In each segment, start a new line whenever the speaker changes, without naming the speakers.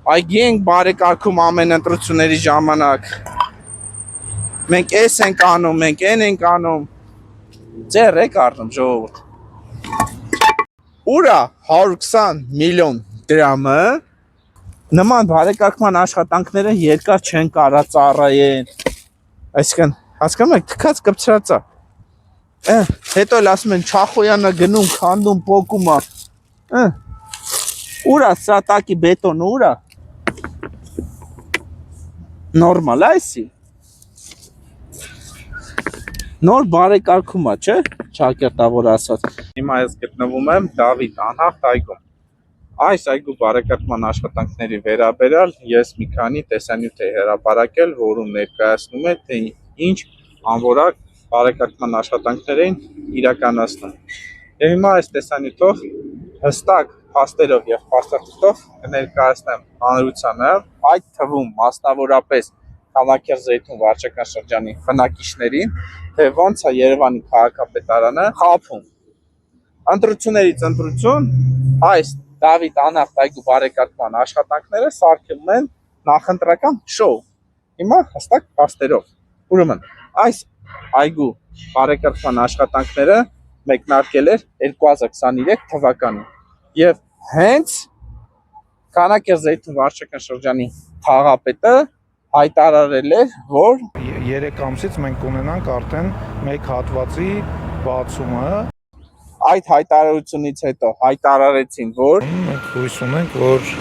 Այգի ենք բարեկարգում ամեն ընտրությունների ժամանակ։ Մենք էս ենք անում, մենք են ենք անում։ Ձեր եք առնում ժողովուրդ։ Ուրա 120 միլիոն դրամը նման բարեկարգման աշխատանքները երկար չեն կարա ծառայեն։ Այսինքն հասկանում եք, թքած կպցրած է։ Հետո էլ ասում են Չախոյանը գնում, քանդում, փոկում է։ Ուրա սրատակի բետոնը ուրա։ Նորմալ է այսի։ Նոր բարեկարգում է, չէ՞, ճակերտավոր ասած։ Հիմա ես գտնվում եմ Դավիթ անհախտ այգում։ Այս այգու բարեկարգման աշխատանքների վերաբերյալ ես մի քանի տեսանյութ էի հրապարակել, որում ներկայացնում է, թե ինչ անորակ բարեկարգման աշխատանքներ էին իրականացնում։ Եվ հիմա այս տեսանյութով հստակ փաստերով եւ փաստաթղթով կներկայացնեմ հանրությանը, այդ թվում մասնավորապես Քանաքեռ-Զեյթուն վարչական շրջանի բնակիչներին, թե ոնց է Երևանի քաղաքապետարանը խափում։ Ընտրություններից ընտրություն այս Դավիթ անհախտ այգու բարեկարգման աշխատանքները սարքվում են նախընտրական շոու։ Հիմա հստակ փաստերով։ Ուրեմն այս այգու բարեկարգման աշխատանքները մեկնարկել էր 2023 թվականին եւ հենց Քանաքեռ-Զեյթուն վարչական շրջանի քաղաքապետը հայտարարել էր, որ
3 ամսից մենք կունենանք արդեն մեկ հատվածի բացումը։
Այդ հայտարարությունից հետո հայտարարեցին, որ
մենք հույս ունենք, որ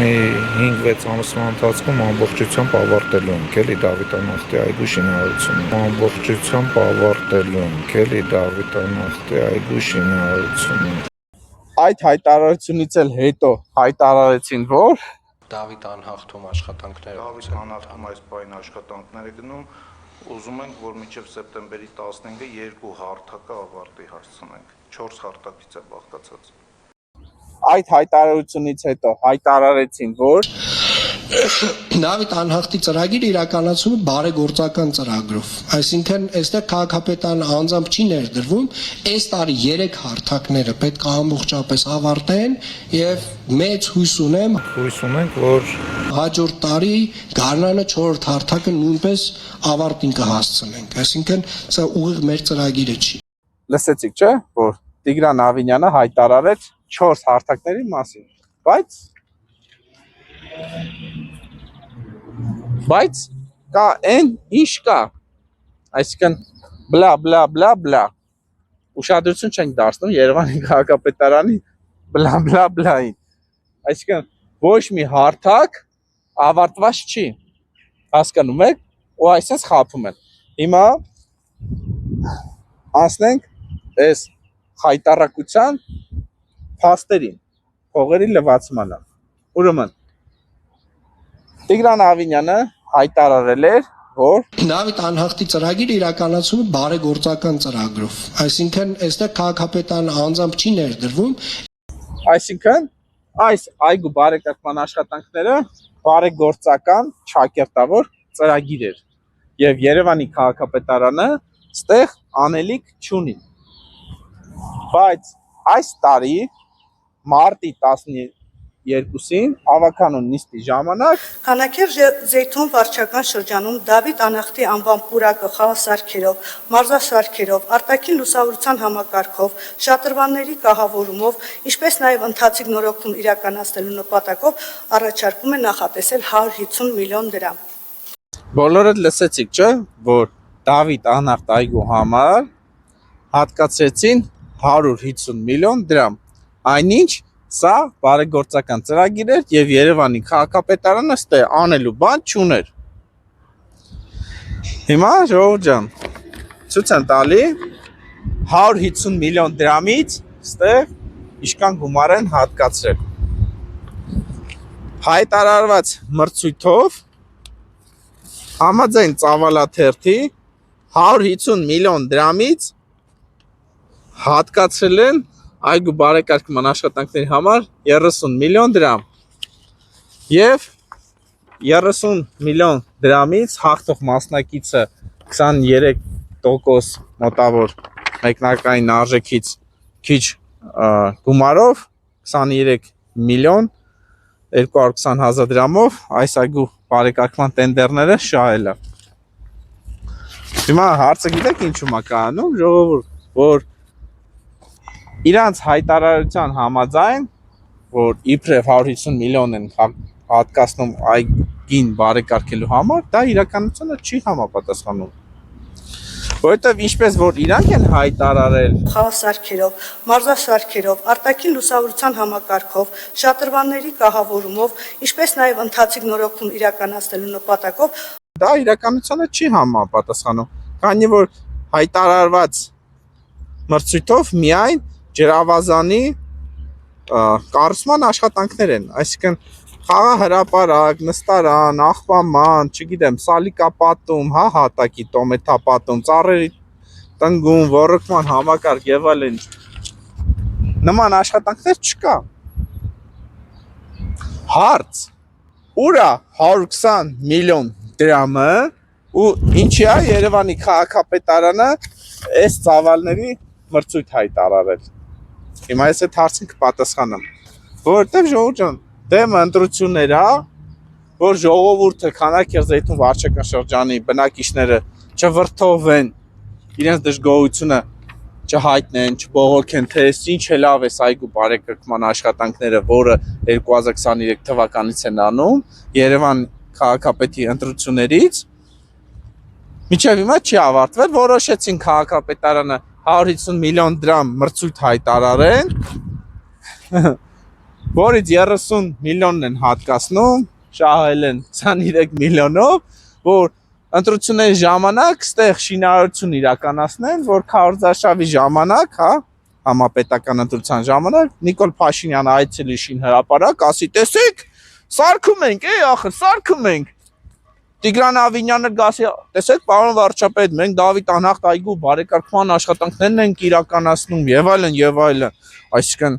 մի 5-6 ամսվա ընթացքում ամբողջությամբ ավարտելու ենք էլի Դավիթ անհախտի այգու շինարարությունը։ Ամբողջությամբ ավարտելու ենք էլի Դավիթ անհախտի այգու շինարարությունը։
Այդ հայտարարությունից էլ հետո հայտարարեցին, որ
Դավիթ անհախտում աշխատանքները
Դավիթ անհախտում այս բային աշխատանքները գնում, ուզում ենք, որ մինչև սեպտեմբերի 15-ը 2 հարթակը ավարտի հասցնենք, 4 հարթակից է բաղկացած։
Այդ հայտարարությունից հետո հայտարարեցին, որ
Դավիթ անհախտի ծրագիրը իրականացումը բարեգործական ծրագրով, այսինքն այստեղ քաղաքապետարանը անձամբ չի ներդրվում, այս տարի 3 հարթակները պետք է ամբողջապես ավարտեն եւ մեծ հույս ունենք,
որ
հաջորդ տարի գարնանը 4-րդ հարթակը նույնպես ավարտին կհասցնենք, այսինքն սա ուղիղ մեր ծրագիրը չի։
Լսեցիք, չէ՞, որ Տիգրան Ավինյանը հայտարարեց 4 հարթակների մասին, բայց կա այն ինչ կա, այսինքն բլա ուշադրություն չենք դարձնում Երևանի քաղաքապետարանի բլա-բլա-բլային, այսինքն ոչ մի հարթակ ավարտված չի, հասկանում եք, ու այսպես խափում են։ Հիմա անցնենք այս հայտարարության փաստերին, փողերի լվացմանը։ Ուրեմն Տիգրան Ավինյանը հայտարարել էր, որ
Դավիթ անհախտի ծրագիրը իրականացումը բարեգործական ծրագրով, այսինքն այստեղ քաղաքապետարանը անձամբ չի ներդրվում,
այսինքն այս այգու բարեկարգման աշխատանքները բարեգործական ճակերտավոր ծրագիր էր եւ Երևանի քաղաքապետարանը ստեղ անելիք չունի։ Բայց այս տարի մարտի 12-ին ավականուն նիստի ժամանակ
Քանաքեռ-Զեյթուն վարչական շրջանում Դավիթ անհախտի անվան պուրակը խաղասարքերով, մարզասարքերով, արտաքին լուսավորության համակարգով, շատրվանների կահավորումով, ինչպես նաև ընթացիկ նորոգում իրականացնելու նպատակով առաջարկում է նախատեսել 150 միլիոն դրամ։
Բոլորը լսեցիք, չէ՞, որ Դավիթ անհախտ այգու համար հատկացրեցին 150 միլիոն դրամ, այնինչ սա բարեգործական ծրագիր էր եւ Երևանի քաղաքապետարանը ստե անելու բան չուներ։ Հիմա ժողովուրդ ջան, ցույց են տալի 150 միլիոն դրամից ստե ինչքան գումար են հատկացրել։ Հայտարարված մրցույթով համաձայն ծավալաթերթի 150 միլիոն դրամից հատկացրել են այգու բարեկարգման աշխատանքների համար 30 միլիոն դրամ եւ 30 միլիոն դրամից հաղթող մասնակիցը 23% մոտավոր մեկնարկային արժեքից քիչ գումարով 23 միլիոն 220,000 դրամով այս այգու բարեկարգման տենդերները շահելը։ Հիմա հարցը գիտեք ինչու՞մ է կանում, ժողովուրդ, որ իրանց հայտարարության համաձայն, որ իբրև 150 միլիոն են հատկացնում այգին բարեկարգելու համար, դա իրականությանը չի համապատասխանում։ Որովհետև ինչպես որ իրանք են հայտարարել
խաղասարքերով, մարզասարքերով, արտաքին լուսավորության համակարգով, շատրվանների կահավորումով, ինչպես նաև ընթացիկ նորոգում իրականացնելու նպատակով,
դա իրականությանը չի համապատասխանում, քանի որ հայտարարված մրցույթով միայն ջրավազանի կառուցման աշխատանքներ են, այսինքն խաղահրապարակ, նստարան, աղբաման, չգիտեմ, սալիկապատում, հատակի տոմեթապատում, ծառերի տնգում, ոռոգման համակարգ եւ այլն նման աշխատանքներ չկա։ Հարց. ուր է 120 միլիոն դրամը ու ինչի է Երևանի քաղաքապետարանը այս ծավալների մրցույթ հայտարարել։ Հիմա ես այդ հարցին կպատասխանեմ, որովհետեւ ժողովուրդ ջան, դեմը ընտրություններ է, որ ժողովուրդը Քանաքերձեյթուն վարչական շրջանի բնակիչները չվրթովեն, իրենց դժգոհությունը չհայտնեն, չբողոքեն, թե ինչ է լավ է այգու բարեկարգման աշխատանքները, որը 2023 թվականից են անում Երևան քաղաքապետի ընտրություններից, մինչև հիմա չի ավարտվել, որոշեցին քաղաքապետարանը 150 միլիոն դրամ մրցույթ հայտարարեն, որից 30 միլիոնն են հատկացնում, շահել են 23 միլիոնով, որ ընտրությունների ժամանակ ստեղ շինարարություն իրականացնեն, որ քարոզարշավի ժամանակ, համապետական ընտրության ժամանակ Նիկոլ Փաշինյանը այցելի շինհրապարակ, ասի, տեսեք, սարքում ենք, ախր, սարքում ենք։ Տիգրան Ավինյանը գասի, տեսեք, պարոն վարչապետ, մենք Դավիթ անհախտ այգու բարեկարգման աշխատանքներն ենք իրականացնում եւ այլն, այսինքն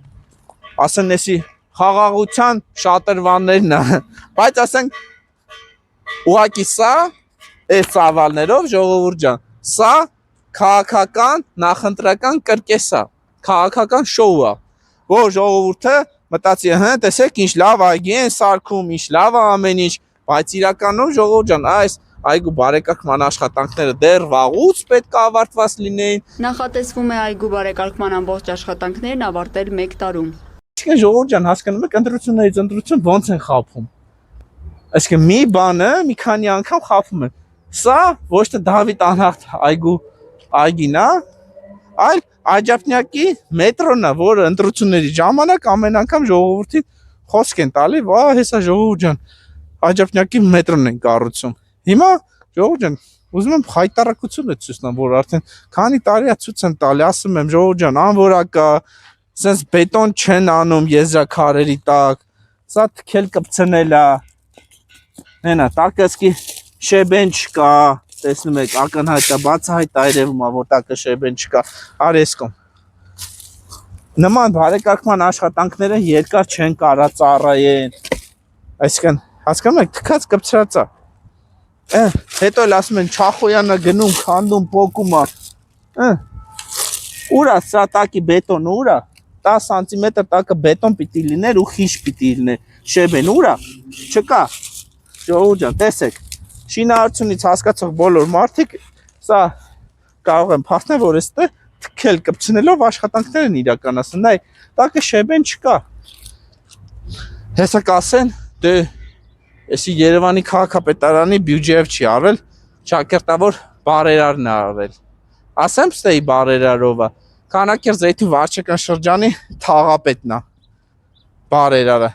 ասեն էսի խաղաղության շատրվաններն է, բայց ասենք ուղղակի սա այս ծավալներով ժողովուրդ ջան, սա քաղաքական նախընտրական կրկես է, քաղաքական շոու է, որ ժողովուրդը մտածի, տեսեք ինչ լավ այգի են սարքում, ինչ լավ է ամեն ինչ, բայց իրականում ժողովուրդ ջան, այս այգու բարեկարգման աշխատանքները դեռ վաղուց պետք է ավարտված լինեին։
Նախատեսվում է այգու բարեկարգման ամբողջ աշխատանքներն ավարտել 1 տարում։
Այսինքն ժողովուրդ ջան, հասկանում եք, ընտրություններից ընտրություն ոնց են խաբում։ Այսինքն մի բանը մի քանի անգամ խաբում են։ Սա ոչ թե Դավիթ անհախտ այգին է, այլ Աջափնյակի մետրոն է, որը ընտրությունների ժամանակ ամեն անգամ ժողովրդին խոսք են տալի, վա, հեսա ժողովուրդ ջան, Աջափնյակի մետրոն են կառուցում։ Հիմա ժողովուրդ ջան, ուզում եմ հայտարարություն ցույց տամ, որ արդեն քանի տարի է ցույց եմ տալի, ասում եմ ժողովուրդ ջան, անորակա, sense բետոն չեն անում եզրաքարերի տակ, սա թքել կպցնել է։ Հենա, տակսկի շեբեն չկա, տեսնում եք, ակնհայտ է, բացահայտ այրևում է, որ տակը շեբեն չկա, արեսկում։ Նման բարեկարգման աշխատանքները երկար չեն կարա ծառայեն։ Այսինքն, հասկանում եք, թքած կպցրած է։ Հետո էլ ասում են Չախոյանը գնում, քանդում, փոկում է։ Ուր է սա տակի բետոնը, ուր է։ 10 սանտիմետր տակը բետոն պիտի լիներ ու խիչ պիտի լիներ։ Շեբեն ուր է։ Չկա։ Ժողովուրդ ջան, տեսեք։ Շինարարությունից հասկացող բոլոր մարդիկ սա կարող են փաստել, որ այստեղ թքել կպցնելով աշխատանքներ են իրականացնում։ Նայ, տակը շեբեն չկա։ Հեսա կասեն, դե էսի Երևանի քաղաքապետարանի բյուջեով չի արվել, ճակերտավոր բարերարն է արվել։ Ասեմ ստեի բարերարով է։ Քանաքերձեյթի վարչական շրջանի թաղապետն է բարերարը։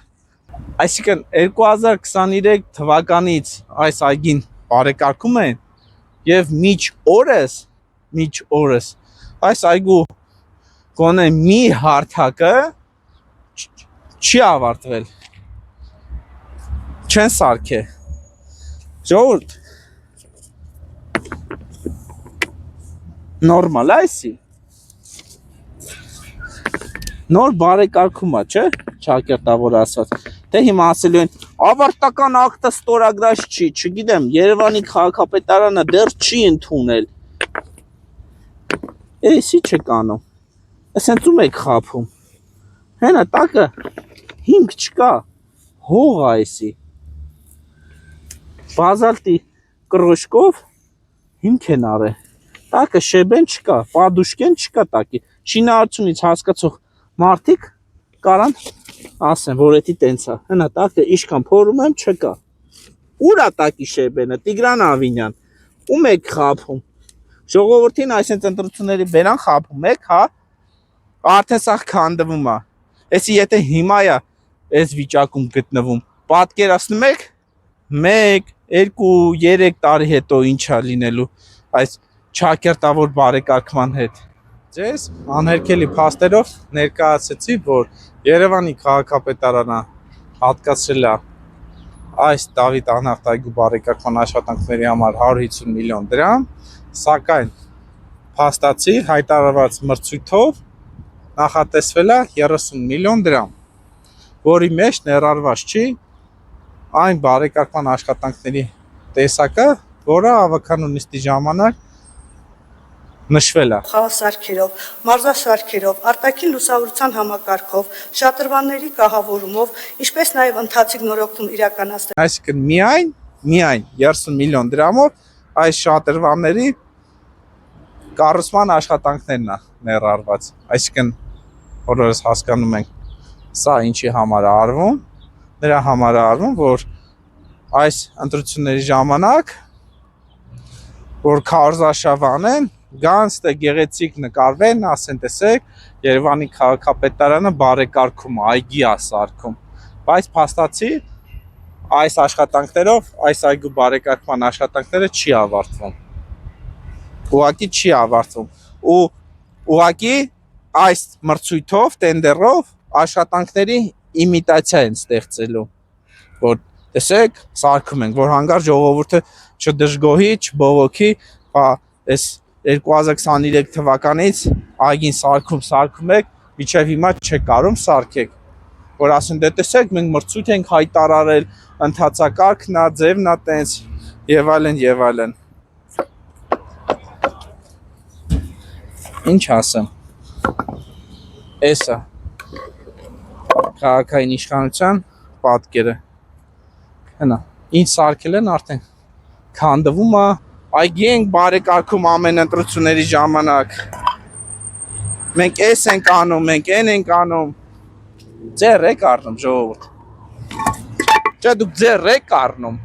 Այսինքն 2023 թվականից այս այգին բարեկարգում են եւ միջ օրս այս այգու գոնե մի հարթակը չի ավարտվել։ Չեն սարքե։ Ժողովուրդ նորմալ է էսի։ Նոր բարեկարգում է, չէ՞, ճակերտավոր ասած։ Թե հիմա ասելու են, ավարտական ակտը ստորագրած չի, չգիտեմ, Երևանի քաղաքապետարանը դեռ չի ընդունել։ Էսի չեք անում։ Ասենց ում եք խափում։ Հենա տակը հիմք չկա։ հող այսի։ Բազալտի կրոշկով հիմք են արել։ Տակը շեբեն չկա, պադուշկեն չկա տակի։ Շինարարությունից հասկացող մարդիկ կարան ասեն, որ էդի տենց է։ Հնա տակը իշքան փորում եմ չկա։ Ուր է տակի շեբենը, Տիգրան Ավինյան։ Ում եք խափում։ Ժողովրդին այսինքն ընտրությունների բերան խափում եք, հա։ Արդեն սա քանդվում է։ Էսի եթե հիմա է այս վիճակում գտնվում, պատկերացնում եք 1, 2, 3 տարի հետո ինչա լինելու այս ճակերտավոր բարեկարգման հետ։ Ձեզ անհերքելի փաստերով ներկայացեցի, որ Երևանի քաղաքապետարանը հատկացրել է այս Դավիթ Անհախտ այգու բարեկարգման աշխատանքների համար 150 միլիոն դրամ, սակայն փաստացի հայտարարված մրցույթով նախատեսվել է 30 միլիոն դրամ, որի մեջ ներառված չի այն բարեկարգման աշխատանքների տեսակը, որը ավականու նիստի ժամանակ նշվել է։
Խաղասարքերով, մարզասարքերով, արտաքին լուսավորության համակարգով, շատրվանների կահավորումով, ինչպես նաև ընթացիկ նորոգում իրականացնել։
Այսինքն միայն 30 միլիոն դրամով այս շատրվանների կառուցման աշխատանքներն է ներառված։ Այսինքն բոլորս հասկանում ենք սա ինչի համար է արվում, նրա համար է արվում, որ այս ընտրությունների ժամանակ որ քարոզարշավանեն, գան ստե գեղեցիկ նկարվեն, ասեն տեսեք, Երևանի քաղաքապետարանը բարեկարգում այգի է սարքում, բայց փաստացի այս աշխատանքներով այս այգու բարեկարգման աշխատանքները չի ավարտվում։ Ուղղակի չի ավարտվում։ Ու ուղղակի այս մրցույթով, տենդերով աշխատանքների իմիտացիա են ստեղծելու, որ տեսեք, սարքում ենք, որ հանգար ժողովուրդը չդժգոհի, չբողոքի, այս 2023 թվականից այգին սարքում եք, մինչև հիմա չեք կարող սարքեք, որ ասեն դե տեսեք, մենք մրցույթ ենք հայտարարել, ընթացակարգն է, ձևն է տենց եւ այլն։ Ինչ ասեմ։ Էսա քաղաքային իշխանության պատկերը։ Հնա, ինչ սարքել են արդեն քանդվում է, այգի ենք բարեկարգում ամեն ընտրությունների ժամանակ։ Մենք էս ենք անում, մենք են ենք անում։ Ձեր եք առնում ժողովուրդ։ Չէ, դուք ձեր եք առնում։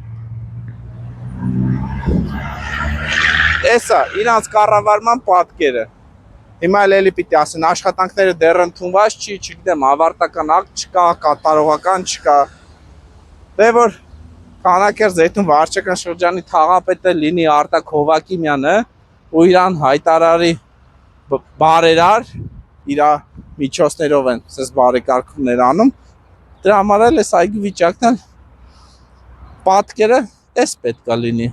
Էսա իրանց կառավարման պատկերը։ Հիմա էլի պիտի ասեն աշխատանքները դեռ ընդունված չի, չգիտեմ, ավարտական ակտ չկա, կատարողական չկա։ Դե որ Քանաքերձեթուն վարչական շրջանի թաղապետը լինի Արտակ Հովակիմյանը ու իրան հայտարարի բարերար իր միջոցներով են սես բարեկարգումներ անում, դրա համար էլ էս այգու վիճակն պատկերը էս պետք է լինի։